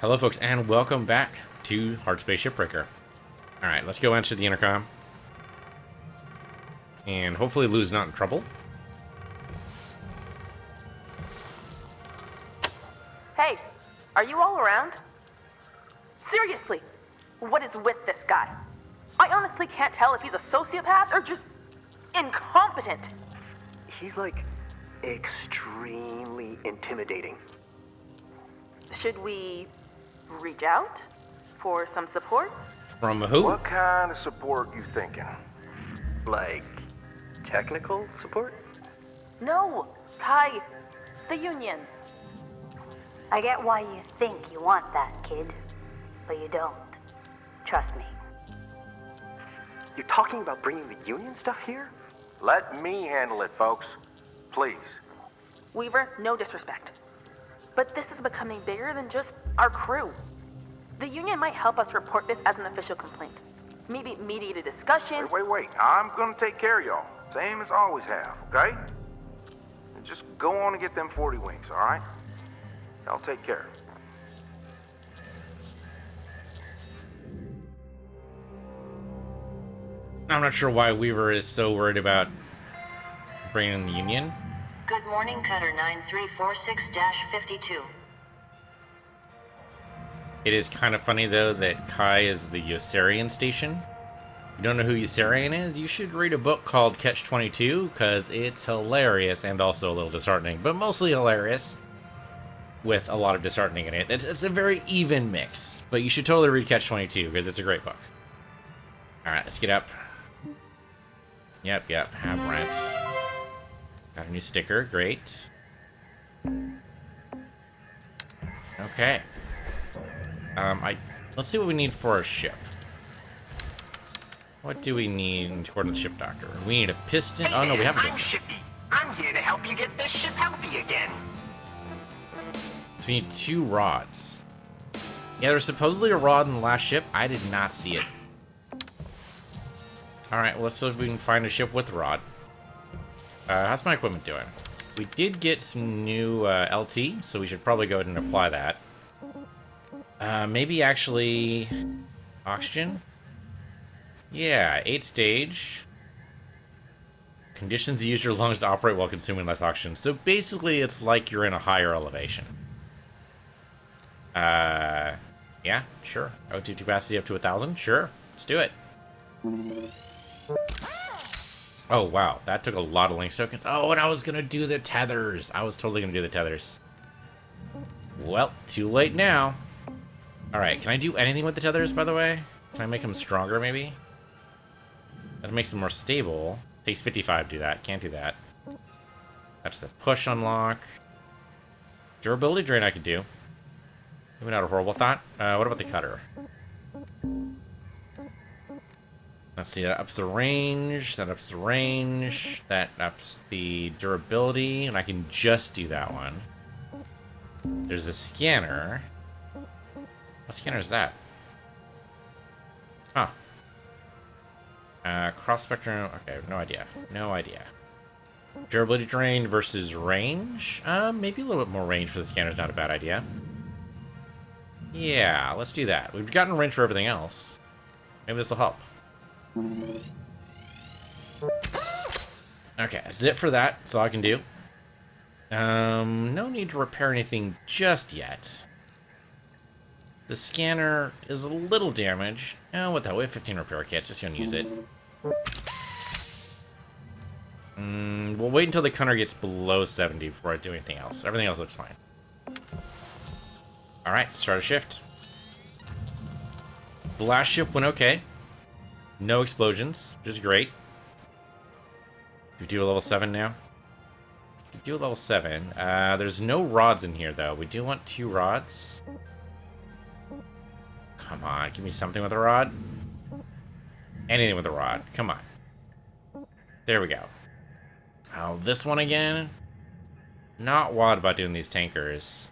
Hello folks, and welcome back to Hardspace Shipbreaker. Alright, let's go answer the intercom. And hopefully Lou's not in trouble. Hey, are you all around? Seriously, what is with this guy? I honestly can't tell if he's a sociopath or just incompetent. He's like extremely intimidating. Should we reach out for some support? From who? What kind of support you thinking? Like, technical support? No, Kai, the Union. I get why you think you want that, kid, but you don't. Trust me. You're talking about bringing the Union stuff here? Let me handle it, folks. Please. Weaver, no disrespect. But this is becoming bigger than just our crew. The Union might help us report this as an official complaint. Maybe mediate a discussion. Wait. I'm gonna take care of y'all. Same as always have, okay? And just go on and get them 40 wings, alright? I'll take care. I'm not sure why Weaver is so worried about bringing in the Union. Good morning, Cutter 9346-52. It is kind of funny, though, that Kai is the Yossarian station. If you don't know who Yossarian is, you should read a book called Catch-22, because it's hilarious and also a little disheartening, but mostly hilarious, with a lot of disheartening in it. It's a very even mix, but you should totally read Catch-22, because it's a great book. Alright, let's get up. Yep, have rent. Got a new sticker, great. Okay. Let's see what we need for our ship. What do we need according to the ship doctor? We need a piston. Oh no, we have a piston. I'm Shippy. I'm here to help you get this ship healthy again. So we need 2 rods. Yeah, there's supposedly a rod in the last ship. I did not see it. Alright, well, let's see if we can find a ship with a rod. How's my equipment doing? We did get some new LT, so we should probably go ahead and apply that. Maybe actually oxygen? Yeah, 8 stage. Conditions use your lungs to operate while consuming less oxygen. So basically, it's like you're in a higher elevation. Yeah, sure. O2 capacity up to 1,000? Sure, let's do it. Oh, wow, that took a lot of links tokens. Oh, and I was gonna do the tethers. I was totally gonna do the tethers. Well, too late now. Alright, can I do anything with the tethers, by the way? Can I make them stronger, maybe? That makes them more stable. Takes 55 to do that. Can't do that. That's the push unlock. Durability drain I could do. Maybe not a horrible thought. What about the cutter? Let's see, that ups the range, that ups the range, that ups the durability, and I can just do that one. There's a scanner. What scanner is that? Huh. Cross spectrum, okay, no idea. No idea. Durability drain versus range? Maybe a little bit more range for the scanner is not a bad idea. Yeah, let's do that. We've gotten range for everything else. Maybe this will help. Okay, that's it for that. That's all I can do. No need to repair anything just yet. The scanner is a little damaged. Oh, what the hell? We have 15 repair kits. Just gonna use it. We'll wait until the cutter gets below 70 before I do anything else. Everything else looks fine. Alright, start a shift. The last ship went okay. No explosions, which is great. We do a level 7 now. We do a level 7. There's no rods in here, though. We do want 2 rods. Come on, give me something with a rod. Anything with a rod. Come on. There we go. Oh, this one again? Not wild about doing these tankers.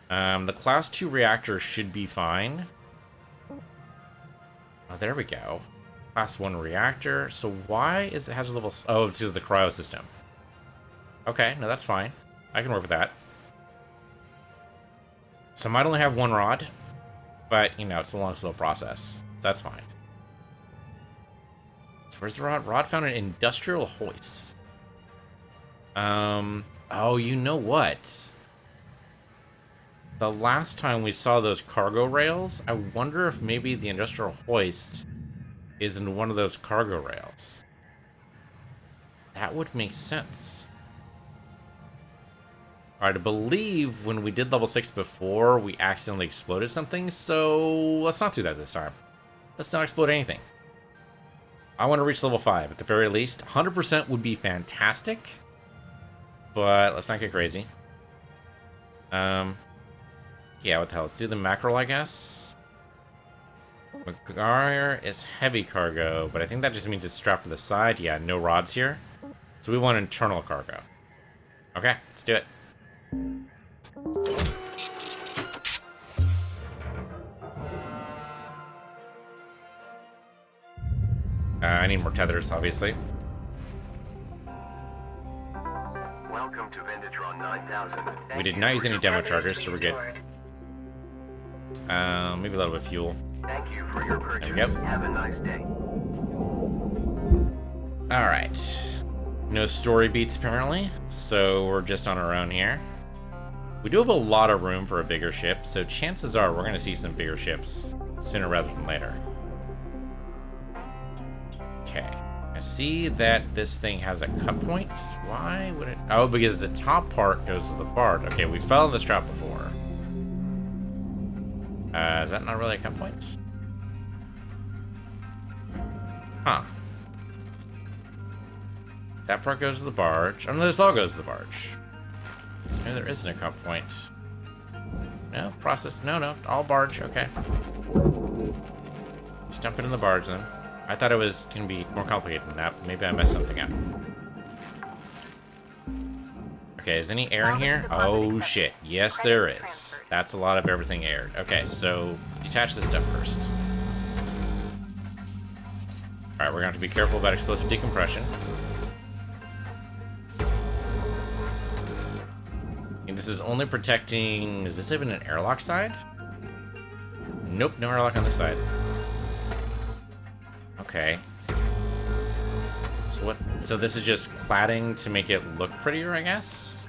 The Class 2 reactor should be fine. Oh, there we go. Class 1 reactor. So why is it hazard level... Oh, it's because of the cryo system. Okay, no, that's fine. I can work with that. So I might only have one rod, but, you know, it's a long, slow process. That's fine. So where's the rod? Rod found an industrial hoist. Oh, you know what? The last time we saw those cargo rails, I wonder if maybe the industrial hoist is in one of those cargo rails. That would make sense. Alright, I believe when we did level 6 before, we accidentally exploded something, so let's not do that this time. Let's not explode anything. I want to reach level 5 at the very least. 100% would be fantastic, but let's not get crazy. Yeah, what the hell? Let's do the mackerel, I guess. McGar is heavy cargo, but I think that just means it's strapped to the side. Yeah, no rods here. So we want internal cargo. Okay, let's do it. I need more tethers, obviously. Welcome to Vendatron 9000. We did not use any demo chargers, so we're good. Maybe a little bit of fuel. Thank you for your purchase. There we go. Have a nice day. Alright. No story beats, apparently, so we're just on our own here. We do have a lot of room for a bigger ship, so chances are we're going to see some bigger ships sooner rather than later. Okay. I see that this thing has a cut point. Why would it? Oh, because the top part goes to the barge. Okay, we fell in this trap before. Is that not really a cut point? Huh. That part goes to the barge. Oh, no, this all goes to the barge. So maybe there isn't a cut point. No, process. No, all barge. Okay. Just dump it in the barge then. I thought it was going to be more complicated than that, but maybe I messed something up. Okay, is any air in here? Oh, shit. Yes, there is. That's a lot of everything aired. Okay, so detach this stuff first. Alright, we're going to have to be careful about explosive decompression. And this is only protecting... Is this even an airlock side? Nope, no airlock on this side. Okay. So what? So this is just cladding to make it look prettier, I guess?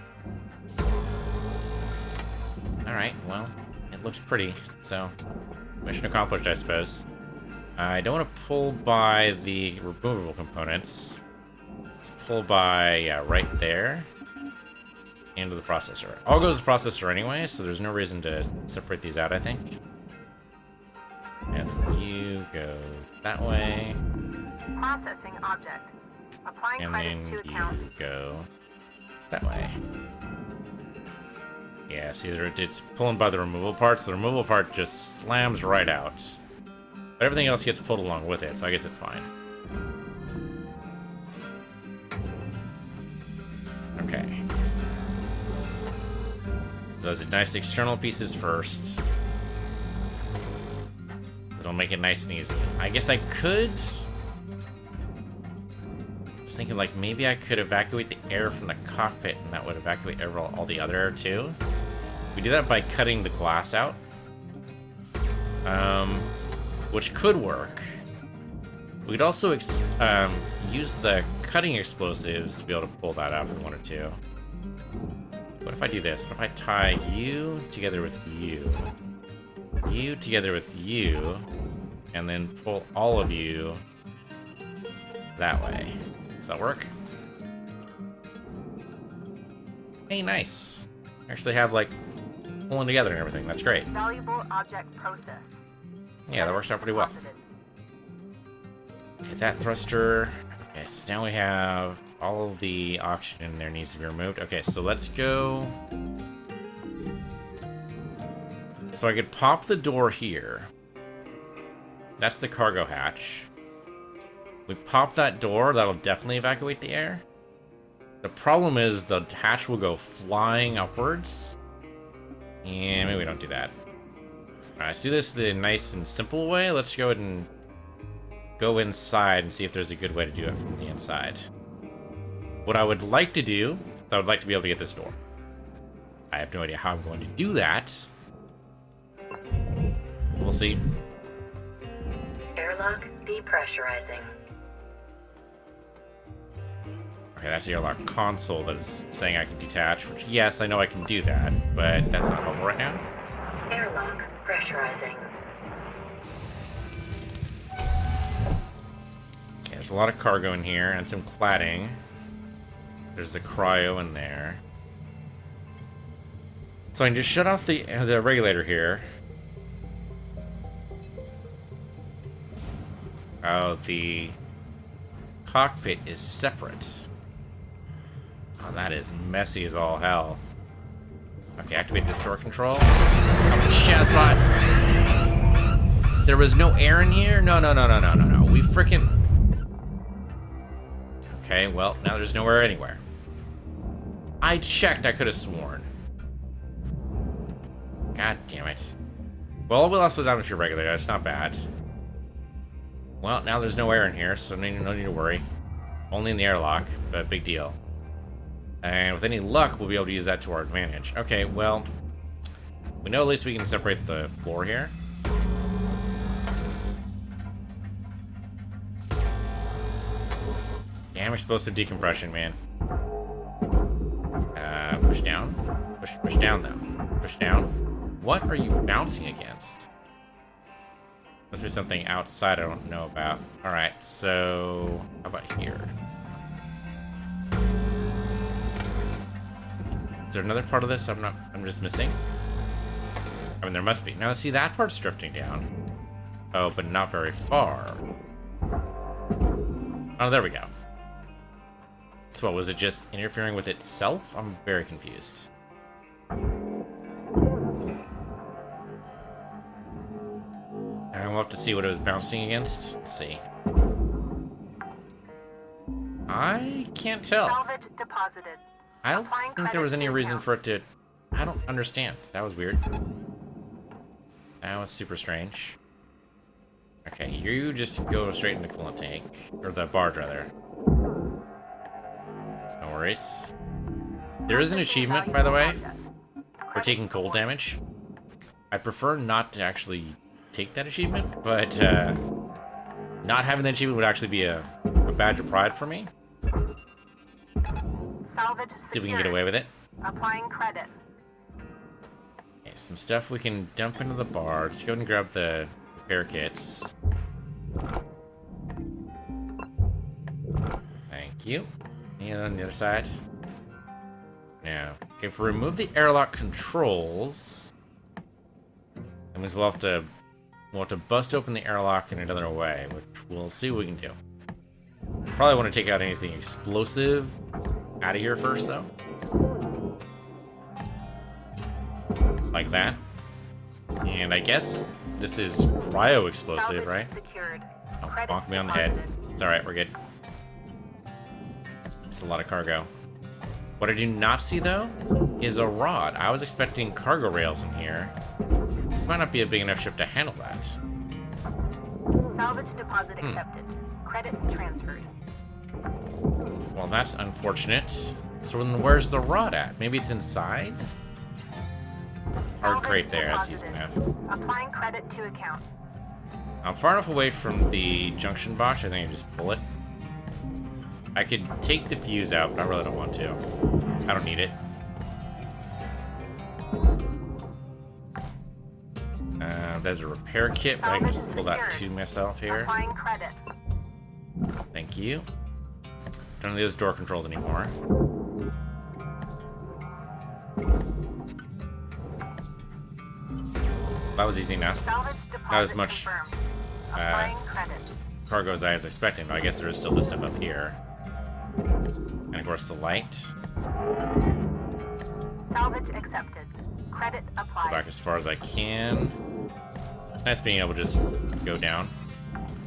Alright, well, it looks pretty, so mission accomplished, I suppose. I don't want to pull by the removable components. Let's pull by, yeah, right there. Into the processor. All goes to the processor anyway, so there's no reason to separate these out, I think. And you go that way. Processing object. Applying And credits then to account. you go that way. Yeah, see, it's pulling by the removal part, so the removal part just slams right out. But everything else gets pulled along with it, so I guess it's fine. Okay. Those are nice external pieces first. That'll make it nice and easy. I guess I could... I was thinking, like, maybe I could evacuate the air from the cockpit, and that would evacuate all the other air, too. We do that by cutting the glass out. Which could work. We could also use the cutting explosives to be able to pull that out if we wanted to. What if I do this? What if I tie you together with you? You together with you, and then pull all of you that way. Does that work? Hey, nice. Actually have, like, pulling together and everything. That's great. Valuable object process. Yeah, that works out pretty well. Okay, that thruster. Okay, so now we have all of the oxygen there needs to be removed. Okay, so let's go. So I could pop the door here. That's the cargo hatch. We pop that door, that'll definitely evacuate the air. The problem is the hatch will go flying upwards. And maybe we don't do that. Alright, let's do this the nice and simple way. Let's go ahead and go inside and see if there's a good way to do it from the inside. What I would like to do, I would like to be able to get this door. I have no idea how I'm going to do that. see. Airlock depressurizing. Okay, that's the airlock console that is saying I can detach, which, yes, I know I can do that, but that's not helpful right now. Airlock pressurizing. Okay, there's a lot of cargo in here and some cladding. There's the cryo in there. So I can just shut off the regulator here. Oh, the cockpit is separate. Oh, that is messy as all hell. Okay, activate this door control. Oh, Shazbot! There was no air in here? No. We frickin'... Okay, well, now there's no air anywhere. I checked, I could have sworn. God damn it. Well, we'll also damage your regulator, that's not bad. Well, now there's no air in here, so no need to worry. Only in the airlock, but big deal. And with any luck, we'll be able to use that to our advantage. Okay, well, we know at least we can separate the floor here. Damn explosive decompression, man. Push down. Push down, though. Push down. What are you bouncing against? Must be something outside I don't know about. Alright, so... how about here? Is there another part of this I'm just missing? I mean, there must be. Now, see, that part's drifting down. Oh, but not very far. Oh, there we go. So what, was it just interfering with itself? I'm very confused. And we'll have to see what it was bouncing against. Let's see. I can't tell. Salvage deposited. I don't think there was any reason for it to... I don't understand. That was weird. That was super strange. Okay, you just go straight in the coolant tank. Or the barge, rather. No worries. There is an achievement, by the way, for taking cold damage. I prefer not to actually take that achievement, but not having that achievement would actually be a badge of pride for me. Salvage See if we can get away with it. Applying credit. Okay, some stuff we can dump into the bar. Just go ahead and grab the repair kits. Thank you. And on the other side. Now, okay, if we remove the airlock controls, that means we'll have to bust open the airlock in another way, which we'll see what we can do. Probably want to take out anything explosive out of here first, though. Like that. And I guess this is cryo explosive, right? Oh, bonk me on the head. It's alright, we're good. It's a lot of cargo. What I do not see, though, is a rod. I was expecting cargo rails in here. This might not be a big enough ship to handle that. Salvage deposit accepted. Credits transferred. Well, that's unfortunate. So then where's the rod at? Maybe it's inside? Hard crate there, that's easy enough. Applying credit to account. I'm far enough away from the junction box, I think I can just pull it. I could take the fuse out, but I really don't want to. I don't need it. There's a repair kit, but I can just pull that to myself here. Applying credit. Thank you. Don't need those door controls anymore. That was easy enough. Salvage Not as deposit much confirmed. Applying credit. cargo as I was expecting, but I guess there is still this stuff up here. And of course the light. Salvage accepted. Credit applied. Back as far as I can. It's nice being able to just go down.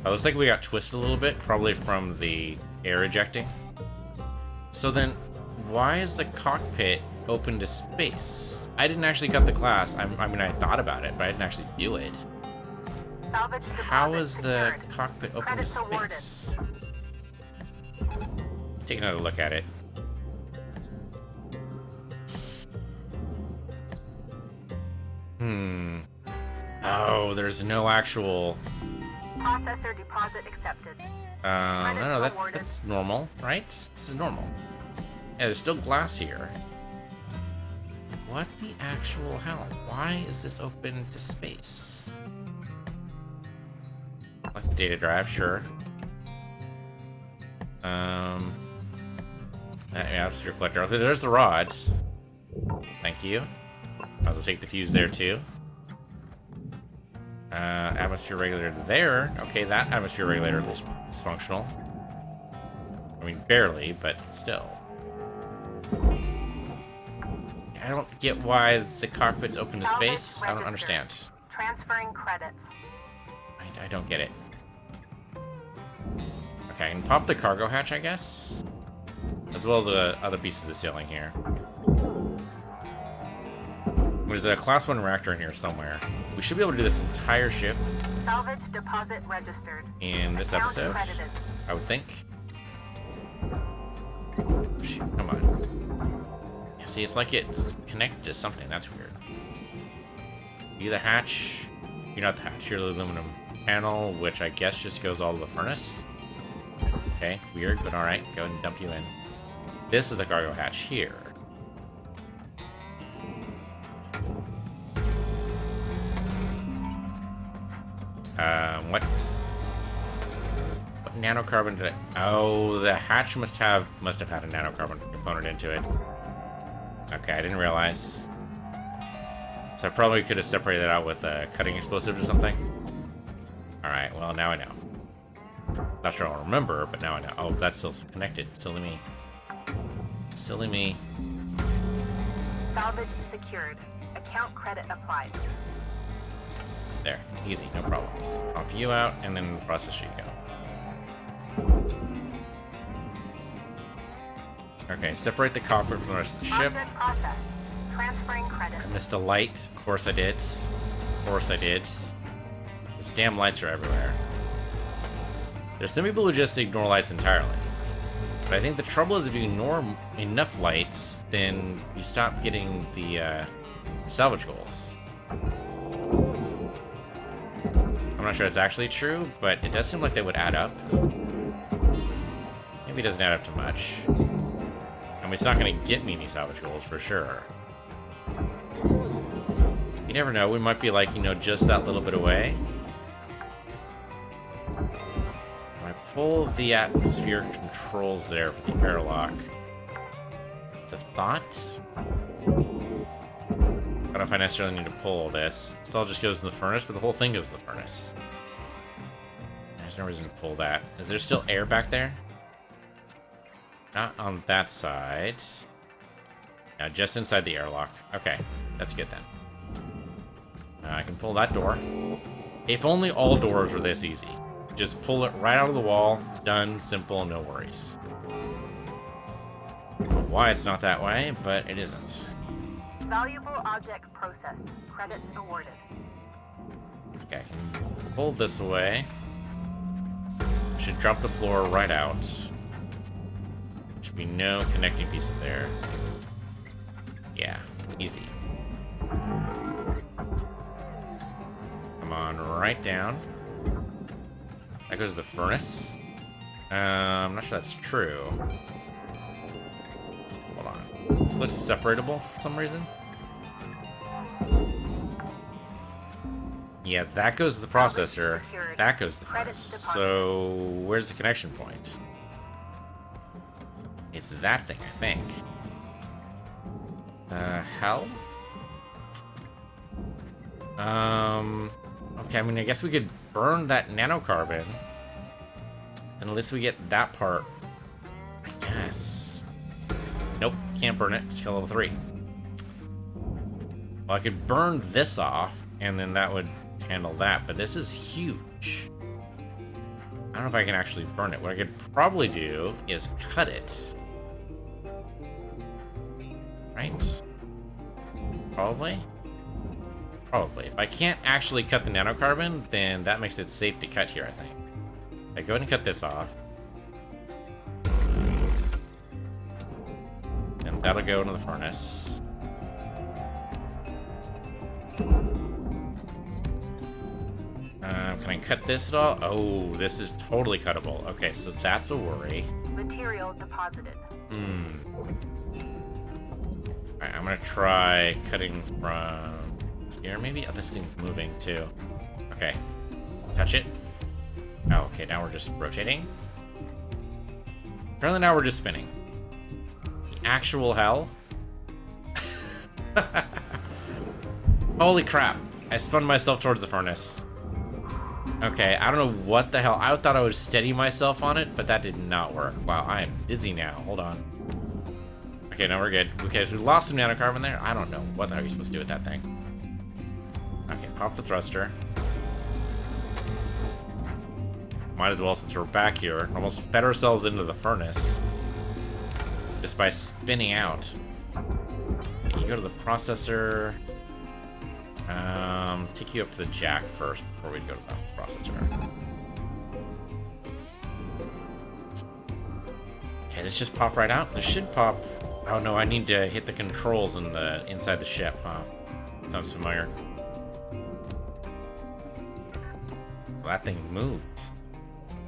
It looks like we got twisted a little bit, probably from the air ejecting. So then, why is the cockpit open to space? I didn't actually cut the glass. I mean, I thought about it, but I didn't actually do it. Salvage So how deposit is the secured. cockpit open to Credits awarded. space? Take another look at it. Oh, Oh, there's no actual... Processor deposit accepted. No, that's normal, right? This is normal. Yeah, there's still glass here. What the actual hell? Why is this open to space? Like the data drive, sure. Atmosphere collector. Oh, there's the rod. Thank you. Might as well take the fuse there too. Atmosphere regulator there. Okay, that atmosphere regulator is functional. I mean, barely, but still. I don't get why the cockpit's open to space. I don't understand. Transferring credits. I don't get it. Okay, I can pop the cargo hatch, I guess. As well as other pieces of ceiling here. There's a class 1 reactor in here somewhere. We should be able to do this entire ship Salvage deposit registered. in this Account episode, credited. I would think. Shoot, come on. Yeah, see, it's like it's connected to something. That's weird. You the hatch. You're not the hatch. You're the aluminum panel, which I guess just goes all to the furnace. Okay, weird, but alright. Go ahead and dump you in. This is the cargo hatch here. What nanocarbon did oh, the hatch must have had a nanocarbon component into it. Okay, I didn't realize. So I probably could have separated it out with cutting explosives or something. Alright, well, now I know. Not sure I'll remember, but now I know. Oh, that's still connected. Silly me. Silly me. Salvage secured. Account credit applied. There. Easy, no problems. Pop you out, and then process you go. Okay, separate the cockpit from the rest of the ship. Object processed. Transferring credit. I missed a light. Of course I did. Of course I did. These damn lights are everywhere. There's some people who just ignore lights entirely. But I think the trouble is if you ignore enough lights, then you stop getting the salvage goals. I'm not sure it's actually true, but it does seem like they would add up. Maybe it doesn't add up to much. I mean, it's not going to get me any salvage goals for sure. You never know, we might be like, you know, just that little bit away. I pull the atmosphere controls there for the airlock. It's a thought. I don't know if I necessarily need to pull all this. This all just goes in the furnace, but the whole thing goes in the furnace. There's no reason to pull that. Is there still air back there? Not on that side. No, just inside the airlock. Okay, that's good then. I can pull that door. If only all doors were this easy. Just pull it right out of the wall. Done, simple, no worries. I don't know why it's not that way, but it isn't. Valuable object processed. Credits awarded. Okay, I can pull this away. Should drop the floor right out. Should be no connecting pieces there. Yeah, easy. Come on, right down. That goes to the furnace. I'm not sure that's true. Hold on. This looks separatable for some reason. Yeah, that goes to the processor. That goes to the furnace. So, where's the connection point? It's that thing, I think. Hell? Okay, I mean, I guess we could burn that nanocarbon. And at least we get that part. I guess. Nope, can't burn it. It's skill level 3. Well, I could burn this off, and then that would handle that, but this is huge. I don't know if I can actually burn it. What I could probably do is cut it. Right? Probably? Probably. If I can't actually cut the nanocarbon, then that makes it safe to cut here, I think. I go ahead and cut this off. And that'll go into the furnace. Can I cut this at all? Oh, this is totally cuttable. Okay, so that's a worry. Material deposited. Alright, I'm gonna try cutting from here. Maybe this thing's moving too. Okay. Touch it. Oh, okay, now we're just rotating. Apparently now we're just spinning. The actual hell? Holy crap. I spun myself towards the furnace. Okay, I don't know what the hell. I thought I would steady myself on it, but that did not work. Wow, I am dizzy now. Hold on. Okay, now we're good. Okay, we lost some nanocarbon there. I don't know what the hell you're supposed to do with that thing. Okay, pop the thruster. Might as well, since we're back here, almost fed ourselves into the furnace. Just by spinning out. Okay, you go to the processor. Take you up to the jack first before we go to the processor. Okay, this just pop right out. This should pop. Oh no, I need to hit the controls in the inside the ship, huh? Sounds familiar. Well, that thing moved.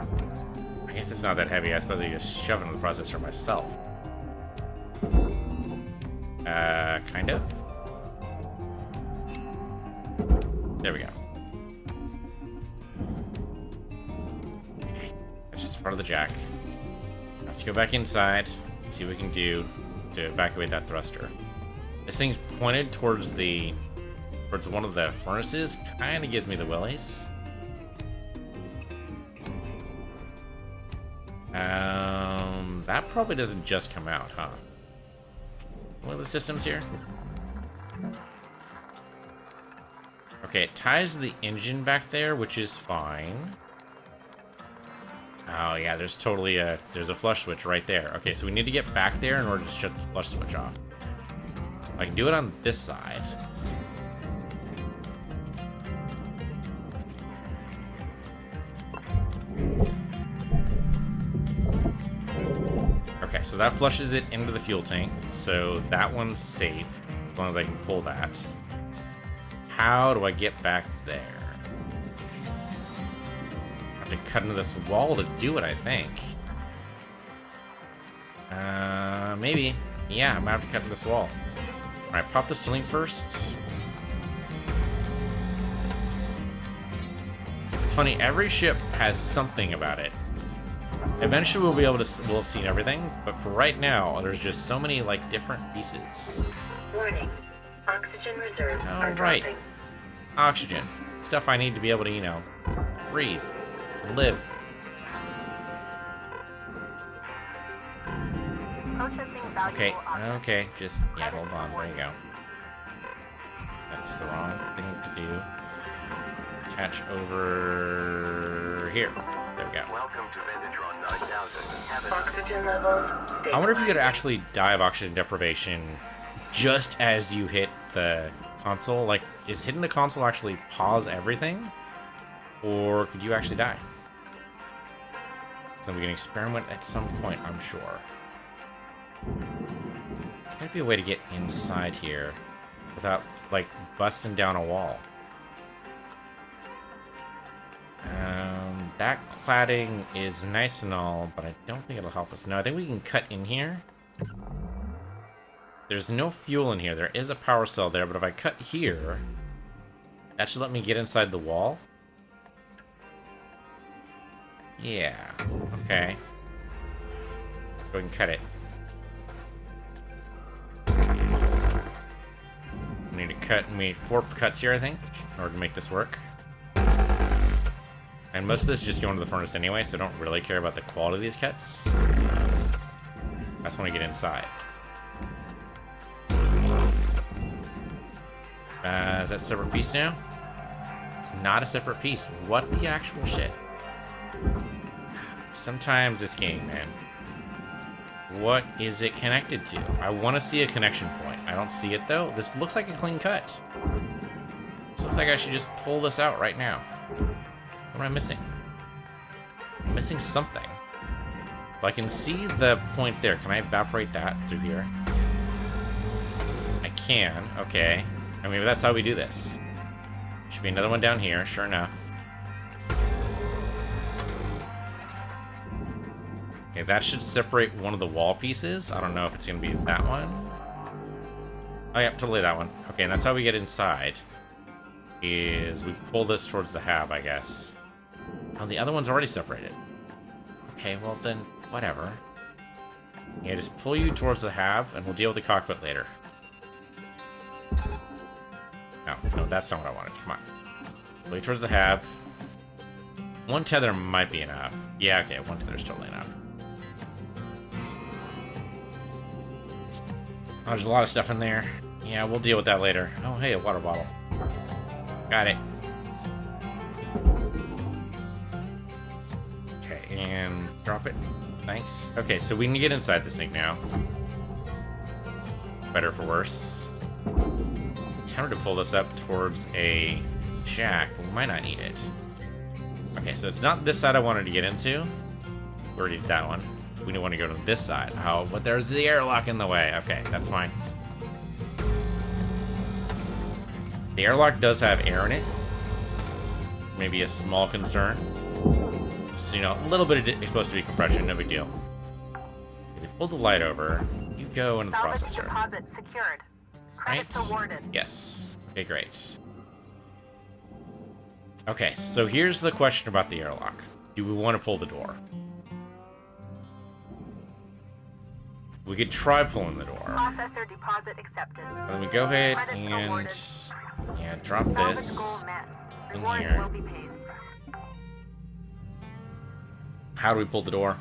I guess it's not that heavy. I suppose I just shove it in the processor myself. Kind of. There we go. Okay, that's just part of the jack. Let's go back inside, see what we can do to evacuate that thruster. This thing's pointed towards one of the furnaces. Kind of gives me the willies. That probably doesn't just come out, huh? What are the systems here? Okay, it ties the engine back there, which is fine. Oh yeah, there's totally there's a flush switch right there. Okay, so we need to get back there in order to shut the flush switch off. I can do it on this side. Okay, so that flushes it into the fuel tank, so that one's safe, as long as I can pull that. How do I get back there? I have to cut into this wall to do it, I think. Maybe. Yeah, I'm gonna have to cut into this wall. Alright, pop the ceiling first. It's funny, every ship has something about it. Eventually we'll have seen everything, but for right now, there's just so many, like, different pieces. Warning. Oxygen reserves Oh, are right. dropping. Oxygen. Stuff I need to be able to, you know, breathe. Live. Processing valuable Okay, objects. okay, just, yeah, hold on, there you go. That's the wrong thing to do. Attach over here. There we go. Welcome to Vendatron 9000. Have a Oxygen levels stable. I wonder if you could actually die of oxygen deprivation just as you hit the console. Like, is hitting the console actually pause everything? Or could you actually die? So we can experiment at some point, I'm sure. There's gotta be a way to get inside here without, like, busting down a wall. That cladding is nice and all, but I don't think it'll help us. No, I think we can cut in here. There's no fuel in here. There is a power cell there, but if I cut here, that should let me get inside the wall. Yeah, okay. Let's go ahead and cut it. We need to cut, we need 4 cuts here, I think, in order to make this work. And most of this is just going to the furnace anyway, so I don't really care about the quality of these cuts. I just want to get inside. Is that a separate piece now? It's not a separate piece. What the actual shit? Sometimes this game, man. What is it connected to? I want to see a connection point. I don't see it, though. This looks like a clean cut. This looks like I should just pull this out right now. What am I missing? I'm missing something. Well, I can see the point there. Can I evaporate that through here? I can. Okay. I mean, that's how we do this. Should be another one down here, sure enough. Okay, that should separate one of the wall pieces. I don't know if it's gonna be that one. Oh yeah, totally that one. Okay, and that's how we get inside. Is we pull this towards the hab, I guess. Oh, the other one's already separated. Okay, well then, whatever. Yeah, just pull you towards the hab, and we'll deal with the cockpit later. No, that's not what I wanted. Come on. Pull you towards the hab. One tether might be enough. Yeah, okay, one tether's totally enough. Oh, there's a lot of stuff in there. Yeah, we'll deal with that later. Oh, hey, a water bottle. Got it. Okay, and drop it. Thanks. Okay, so we can get inside this thing now. Better for worse. Tempted to pull this up towards a jack, but we might not need it. Okay, so it's not this side I wanted to get into. We already did that one. We don't want to go to this side. Oh, but there's the airlock in the way. Okay, that's fine. The airlock does have air in it. Maybe a small concern. So, you know, a little bit of exposed to decompression, no big deal. Okay, they pulled the light over. You go into the processor. Deposit secured. Credits awarded. Yes. Okay, great. Okay, so here's the question about the airlock. Do we want to pull the door? We could try pulling the door. Processor deposit accepted. And then we go ahead Credits and awarded. yeah, drop Salvage this goal met. in Reward here. will be paid. How do we pull the door?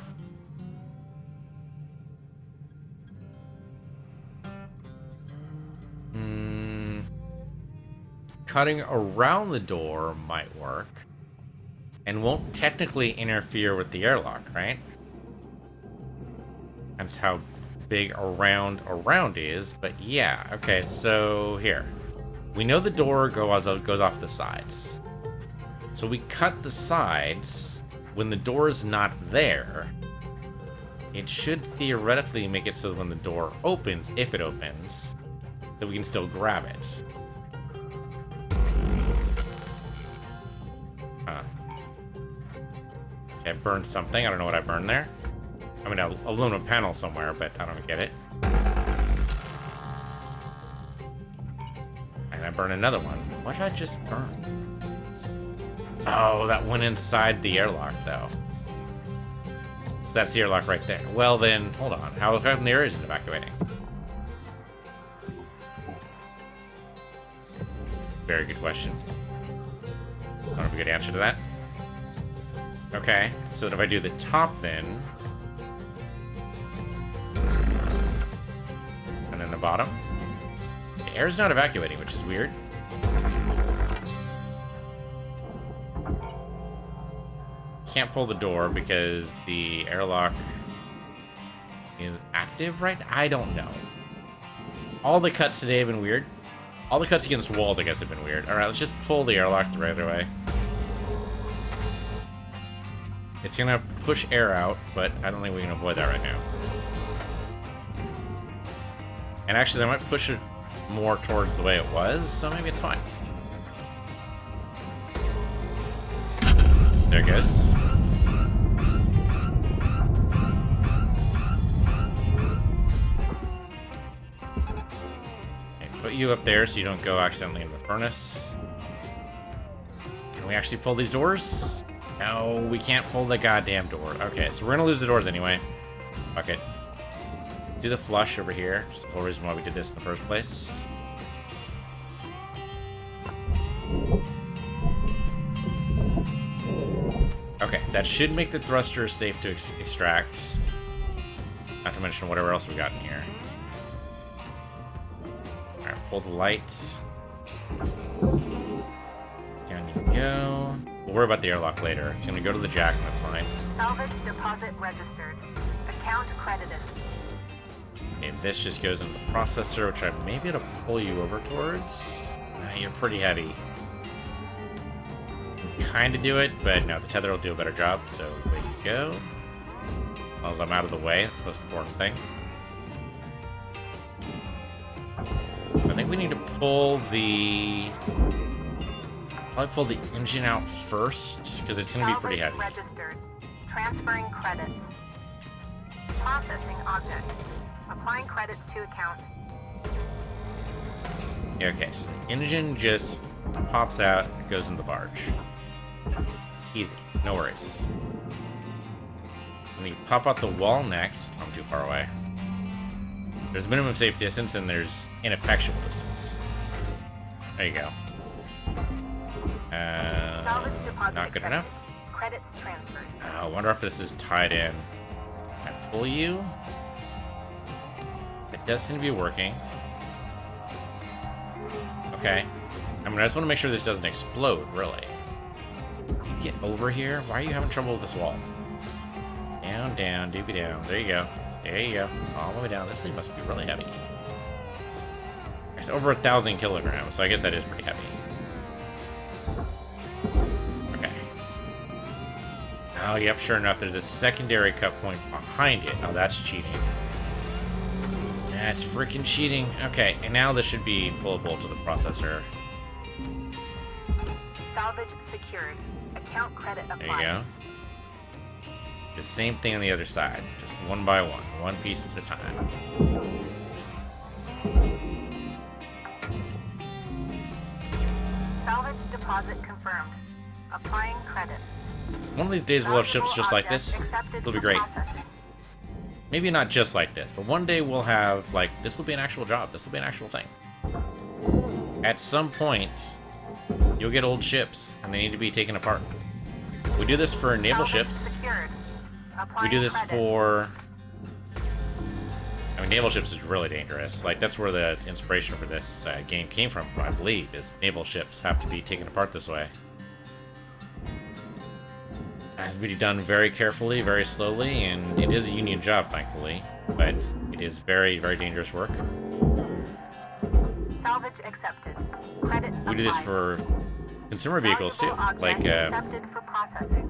Cutting around the door might work. And won't technically interfere with the airlock, right? That's how big around is, but yeah. Okay, so here. We know the door goes off the sides. So we cut the sides. When the door is not there, it should theoretically make it so that when the door opens, if it opens, that we can still grab it. Huh. Okay, I burned something. I don't know what I burned there. I mean, an aluminum panel somewhere, but I don't get it. And I burned another one. What did I just burn? Oh, that went inside the airlock, though. That's the airlock right there. Well, then, hold on. How come the air isn't evacuating? Very good question. I don't have a good answer to that. Okay, so if I do the top, then... and then the bottom. The air's not evacuating, which is weird. Can't pull the door because the airlock is active, right? I don't know. All the cuts today have been weird. All the cuts against walls, I guess, have been weird. Alright, let's just pull the airlock the right way. It's gonna push air out, but I don't think we can avoid that right now. And actually, that might push it more towards the way it was, so maybe it's fine. There it goes. Put you up there so you don't go accidentally in the furnace. Can we actually pull these doors? No, we can't pull the goddamn door. Okay, so we're gonna lose the doors anyway. Fuck it. Do the flush over here. That's the whole reason why we did this in the first place. Okay, that should make the thrusters safe to extract. Not to mention whatever else we got in here. Alright, pull the light. Down you go. We'll worry about the airlock later. It's gonna go to the jack, and that's fine. Salvage deposit registered. Account credited. Okay, this just goes into the processor, which I may be able to pull you over towards. You're pretty heavy. Kind of do it, but no, the tether will do a better job, so way you go. As long as I'm out of the way, that's the most important thing. I think we need to pull the... probably pull the engine out first, because it's going to be pretty heavy. Registered. Transferring credits. Processing object. Applying credits to account. Okay, so the engine just pops out and goes into the barge. Easy, no worries. When you pop out the wall next, I'm too far away. There's minimum safe distance and there's ineffectual distance. There you go. Salvage deposit Not good accepted. enough. Credits transferred. I wonder if this is tied in. Can I pull you? It does seem to be working. Okay. I mean, I just want to make sure this doesn't explode, really. Get over here. Why are you having trouble with this wall? Down, down, doopy down. There you go. There you go. All the way down. This thing must be really heavy. It's over 1,000 kilograms, so I guess that is pretty heavy. Okay. Oh, yep, sure enough, there's a secondary cut point behind it. Oh, that's cheating. That's freaking cheating. Okay, and now this should be pullable to the processor. Salvage secured. Account credit applied. There you go. The same thing on the other side, just one by one piece at a time. Salvage deposit confirmed. Applying credit. One of these days we'll have ships just like this. It'll be great. Maybe not just like this, but one day we'll have, like, this will be an actual job. This will be an actual thing. At some point, you'll get old ships, and they need to be taken apart. We do this for naval ships. We do this for... I mean, naval ships is really dangerous. Like, that's where the inspiration for this game came from, I believe, is naval ships have to be taken apart this way. It has to be done very carefully, very slowly, and it is a union job, thankfully. But it is very, very dangerous work. Salvage accepted. Credit We do this applied. for consumer vehicles, too. Like, accepted for processing.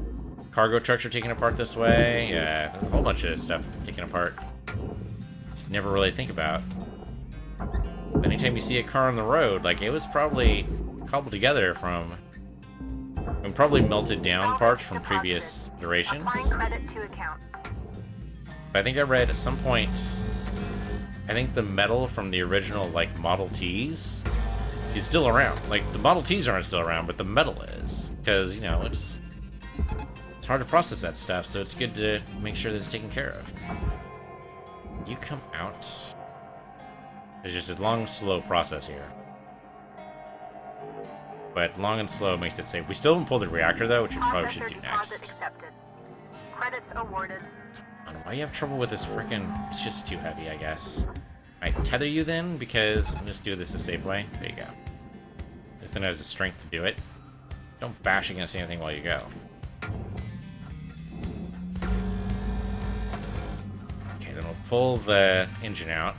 cargo trucks are taken apart this way. There's a whole bunch of stuff taken apart. Just never really think about. Anytime you see a car on the road, like, it was probably cobbled together from... and probably melted down parts from previous iterations. Applying credit to account. I think I read at some point, I think the metal from the original, like, Model Ts is still around. Like, the Model Ts aren't still around, but the metal is. Because, you know, it's hard to process that stuff, so it's good to make sure that it's taken care of. You come out. It's just a long, slow process here. But long and slow makes it safe. We still haven't pulled the reactor, though, which we probably should do Deposit next. accepted. Credits awarded. I don't know why you have trouble with this frickin'... It's just too heavy, I guess. I tether you then, because I'm just doing this a safe way. There you go. This thing has the strength to do it. Don't bash against anything while you go. Okay, then we'll pull the engine out.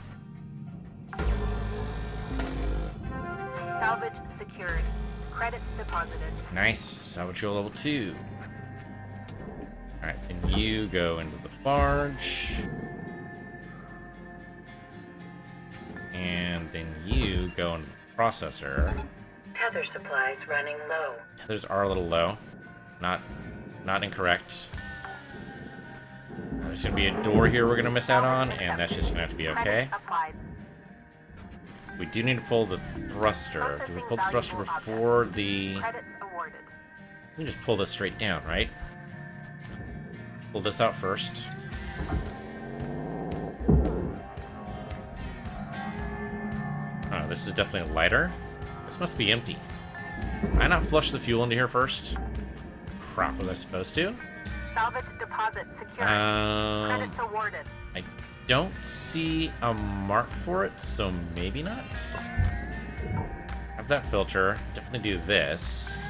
Salvage secured. Credits deposited. Nice. Salvage your level 2. Alright, then you go into the barge. And then you go into the processor. Tether supplies running low. Tethers are a little low. Not incorrect. There's gonna be a door here we're gonna miss out on, and that's just gonna have to be okay. Credits applied. We do need to pull the thruster. Do we pull the thruster before the... Credits awarded. We can just pull this straight down, right? Pull this out first. Oh, this is definitely lighter. This must be empty. Did I not flush the fuel into here first? Crap, was I supposed to? Salvage deposit secured. Credits awarded. I don't see a mark for it, so maybe not. Have that filter. Definitely do this.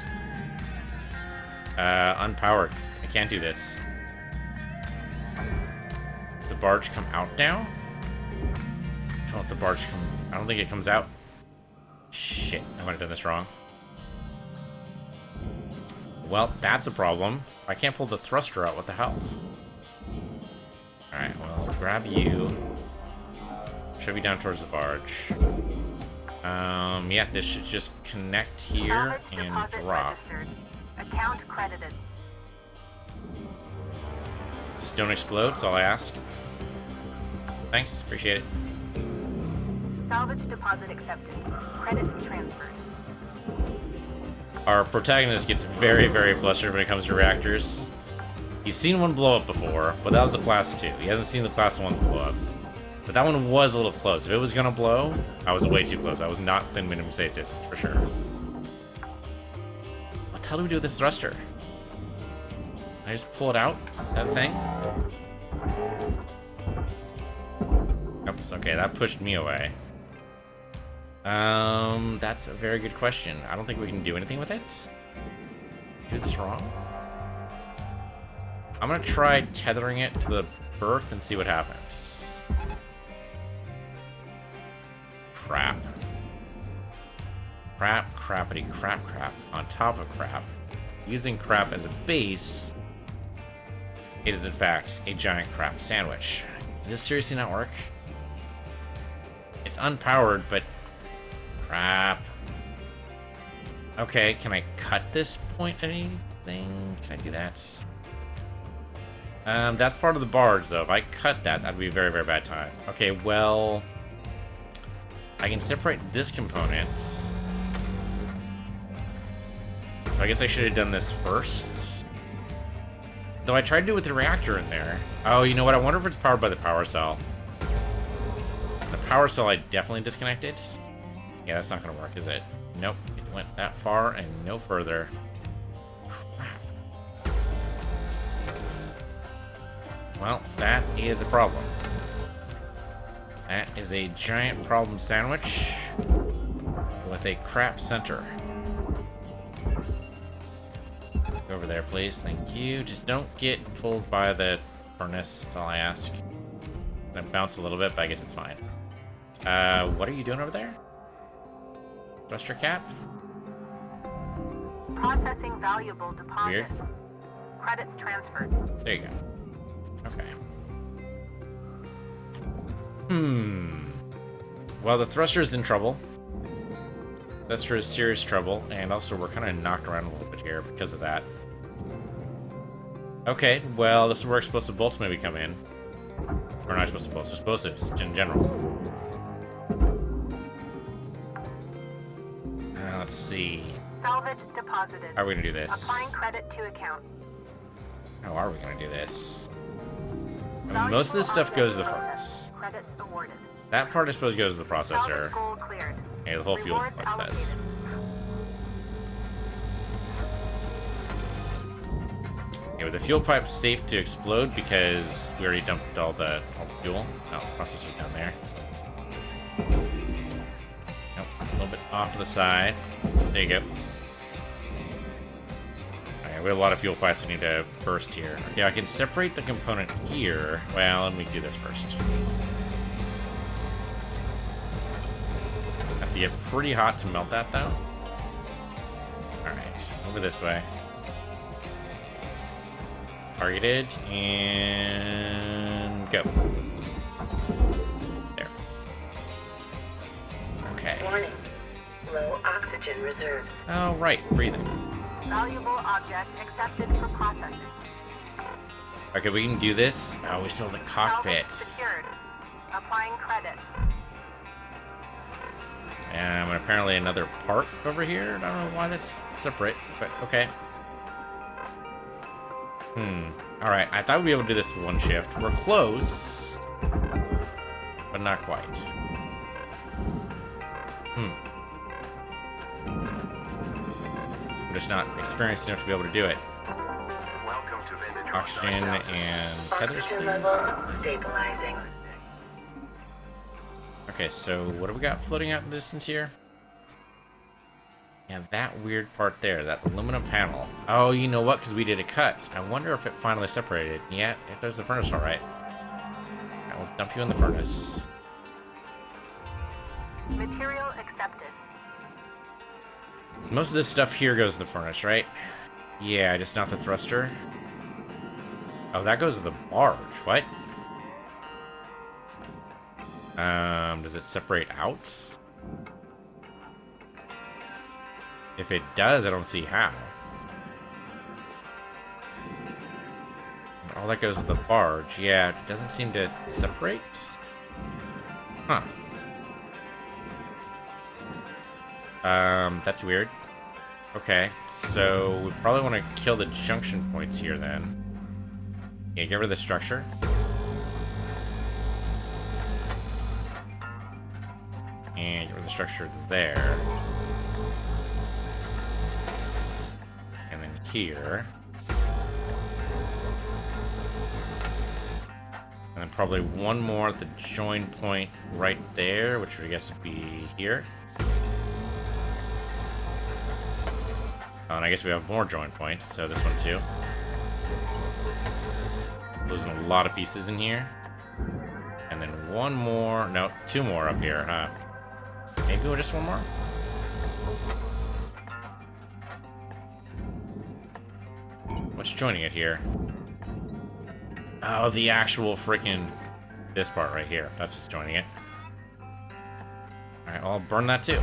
Unpowered. I can't do this. Does the barge come out now? I don't know if the barge I don't think it comes out. Shit, I might have done this wrong. Well, that's a problem. If I can't pull the thruster out, what the hell? Alright, well, grab you. Shove you down towards the barge. Yeah, this should just connect here Salvage and deposit drop. registered. Account credited. Just don't explode, that's all I ask. Thanks, appreciate it. Salvage deposit accepted. Credits transferred. Our protagonist gets very, very flustered when it comes to reactors. He's seen one blow up before, but that was the class 2. He hasn't seen the class 1s blow up. But that one was a little close. If it was gonna blow, I was way too close. I was not within minimum safe distance, for sure. What the hell do we do with this thruster? I just pull it out? That thing? Oops, okay, that pushed me away. That's a very good question. I don't think we can do anything with it. Do this wrong? I'm gonna try tethering it to the berth and see what happens. Crap. Crap, crappity, crap, crap. On top of crap. Using crap as a base, it is in fact a giant crap sandwich. Does this seriously not work? It's unpowered, but crap. Okay, can I cut this point anything? Can I do that? That's part of the barge, though. If I cut that, that'd be a very, very bad time. Okay, well, I can separate this component. So I guess I should have done this first. Though I tried to do it with the reactor in there. Oh, you know what? I wonder if it's powered by the power cell. The power cell I definitely disconnected. Yeah, that's not going to work, is it? Nope. It went that far and no further. Crap. Well, that is a problem. That is a giant problem sandwich with a crap center. Go over there, please. Thank you. Just don't get pulled by the furnace. That's all I ask. I'm gonna bounce a little bit, but I guess it's fine. What are you doing over there? Thruster cap? Processing valuable deposit. Weird. Credits transferred. There you go. Okay. Well, the thruster's in trouble. Thruster is serious trouble, and also we're kind of knocked around a little bit here because of that. Okay, well, this is where explosive bolts maybe come in. Or not explosive bolts, explosives in general. Let's see. Salvage deposited. How are we gonna do this? Applying credit to account. How are we gonna do this? I mean, most of this stuff goes to the furnace. Credits awarded. That part I suppose goes to the processor. Salvage goal cleared. Yeah, the whole fuel Rewards part does. allocated. Yeah, but the fuel pipe's safe to explode because we already dumped all the fuel. Oh, the processor's down there. Nope, a little bit off to the side. There you go. Alright, we have a lot of fuel pipes we need to burst here. Okay, I can separate the component here. Well, let me do this first. Has to get pretty hot to melt that, though. Alright, over this way. Targeted, and go. There. Okay. Warning. Low oxygen reserves. Oh, right, breathing. Valuable object accepted for processing. Okay, we can do this. Oh, we still have the cockpit. Salvage secured. Applying credit. And apparently another part over here. I don't know why that's separate, but okay. Alright, I thought we'd be able to do this with one shift. We're close, but not quite. I'm just not experienced enough to be able to do it. Welcome to Vendor Oxygen and tethers, Oxygen please. level stabilizing. Okay, so what have we got floating out in the distance here? Yeah, that weird part there, that aluminum panel. Oh, you know what? Because we did a cut. I wonder if it finally separated. Yeah, it does the furnace all right. I will dump you in the furnace. Material accepted. Most of this stuff here goes to the furnace, right? Yeah, just not the thruster. Oh, that goes to the barge. What? Does it separate out? If it does, I don't see how. All that goes to the barge. Yeah, it doesn't seem to separate. Huh. That's weird. Okay, so we probably want to kill the junction points here then. Yeah, get rid of the structure. And get rid of the structure there. And then here. And then probably one more at the join point right there, which I guess would be here. Oh, and I guess we have more join points, so this one too. Losing a lot of pieces in here. And then one more, no, two more up here, huh? Maybe just one more? What's joining it here? Oh, the actual freaking this part right here. That's what's joining it. Alright, well, I'll burn that too.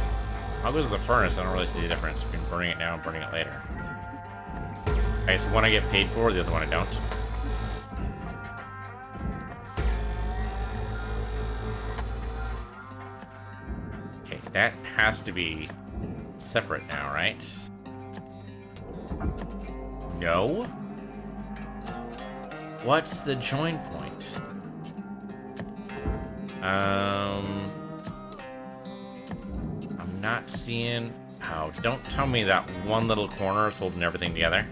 I'll go to the furnace. I don't really see the difference between burning it now and burning it later. I guess one I get paid for, the other one I don't. Okay, that has to be separate now, right? No? What's the join point? I'm not seeing... Oh, don't tell me that one little corner is holding everything together.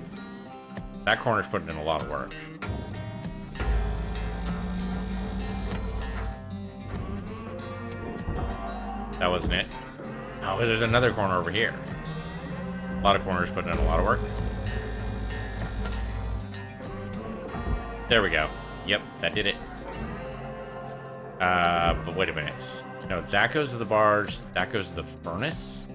That corner's putting in a lot of work. That wasn't it. Oh, there's another corner over here. A lot of corners putting in a lot of work. There we go. Yep, that did it. But wait a minute. No, that goes to the barge. That goes to the furnace.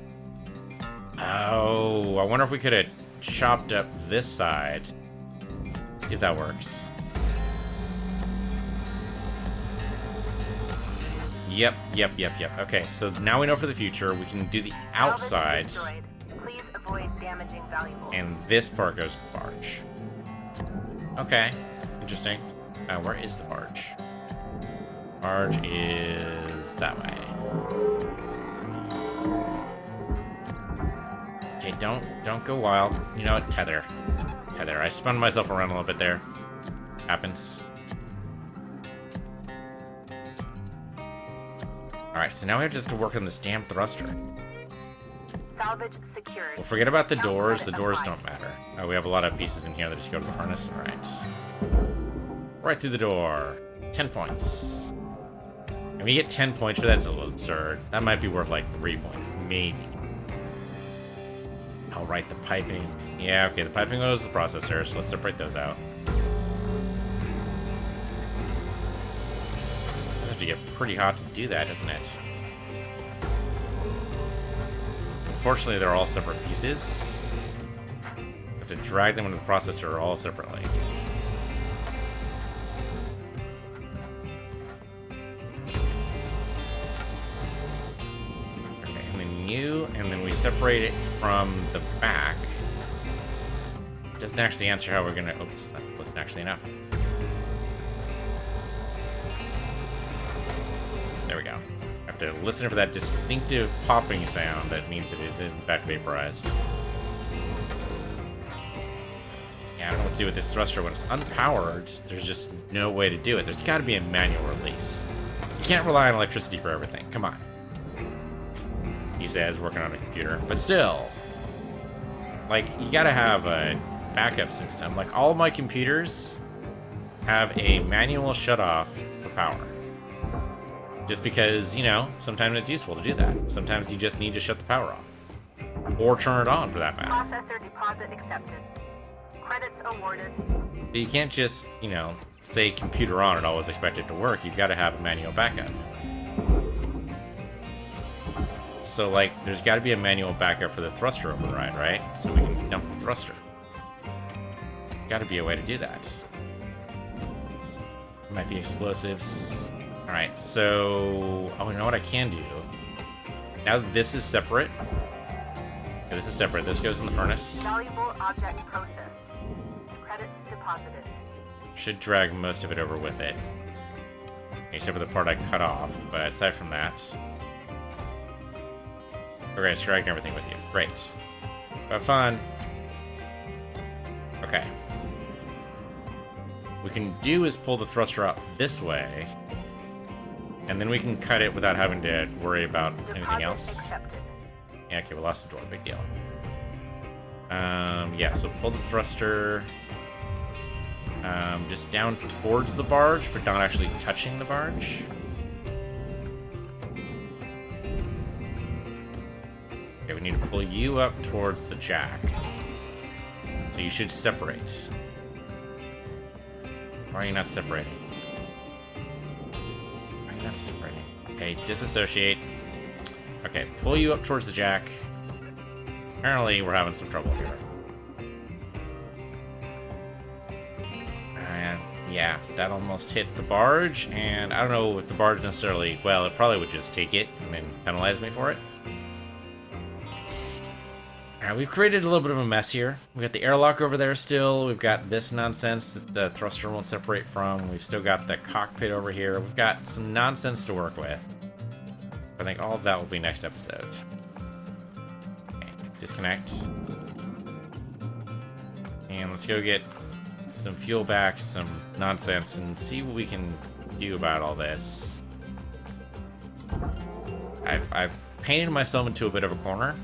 Oh, I wonder if we could have chopped up this side. See if that works. Yep. Okay, so now we know for the future we can do the outside. Please avoid damaging valuables. And this part goes to the barge. Okay, interesting. Where is the barge? Barge is that way. Okay, don't go wild. You know what? Tether. I spun myself around a little bit there. Happens. Alright, so now we have to work on this damn thruster. Salvage secured. Well, forget about the doors. The doors don't matter. Oh, we have a lot of pieces in here that just go to the furnace. Alright. Right through the door. 10 points. And we get 10 points for that. It's a little absurd. That might be worth like 3 points. Maybe. Oh, right, the piping. Yeah, okay, the piping goes to the processor, so let's separate those out. It'll have to get pretty hot to do that, doesn't it? Unfortunately, they're all separate pieces. You have to drag them into the processor all separately. Okay, and then you, and then we separate it from the back. Doesn't actually answer how we're gonna... Oops, that wasn't actually enough. There we go. I have to listen for that distinctive popping sound that means it is in fact vaporized. Yeah, I don't know what to do with this thruster when it's unpowered. There's just no way to do it. There's got to be a manual release. You can't rely on electricity for everything. Come on. He says, working on a computer. But still, like, you gotta have a backup system. Like, all of my computers have a manual shut-off for power. Just because, you know, sometimes it's useful to do that. Sometimes you just need to shut the power off. Or turn it on, for that matter. Processor deposit accepted. Credits awarded. But you can't just, you know, say computer on and always expect it to work. You've got to have a manual backup. So, like, there's got to be a manual backup for the thruster override, right? So we can dump the thruster. Got to be a way to do that. Might be explosives. Alright, so... Oh, you know what I can do? Now that this is separate... Okay, this is separate. This goes in the furnace. Valuable object processed. Credits deposited. Should drag most of it over with it. Except for the part I cut off, but aside from that... Okay, it's dragging everything with you. Great. Have fun. Okay. What we can do is pull the thruster up this way, and then we can cut it without having to worry about anything Deposit else. accepted. Yeah, okay, we lost the door. Big deal. Yeah, so pull the thruster just down towards the barge, but not actually touching the barge. Okay, we need to pull you up towards the jack. So you should separate. Why are you not separating? Why are you not separating? Okay, disassociate. Okay, pull you up towards the jack. Apparently, we're having some trouble here. Yeah, that almost hit the barge, and I don't know if the barge necessarily... Well, it probably would just take it and then penalize me for it. Alright, we've created a little bit of a mess here. We've got the airlock over there still. We've got this nonsense that the thruster won't separate from. We've still got the cockpit over here. We've got some nonsense to work with. I think all of that will be next episode. Okay, disconnect. And let's go get some fuel back, some nonsense, and see what we can do about all this. I've painted myself into a bit of a corner.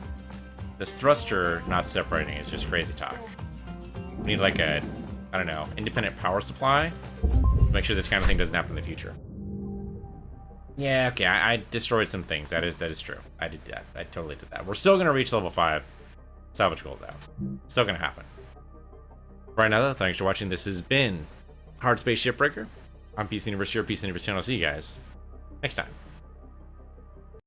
This thruster not separating is just crazy talk. We need like a, I don't know, independent power supply to make sure this kind of thing doesn't happen in the future. Yeah, okay, I destroyed some things. That is true. I did that. I totally did that. We're still gonna reach level 5 salvage gold though. Still gonna happen. Right now though, thanks for watching. This has been Hardspace Shipbreaker. I'm Peace Universe, your Peace Universe channel. See you guys next time.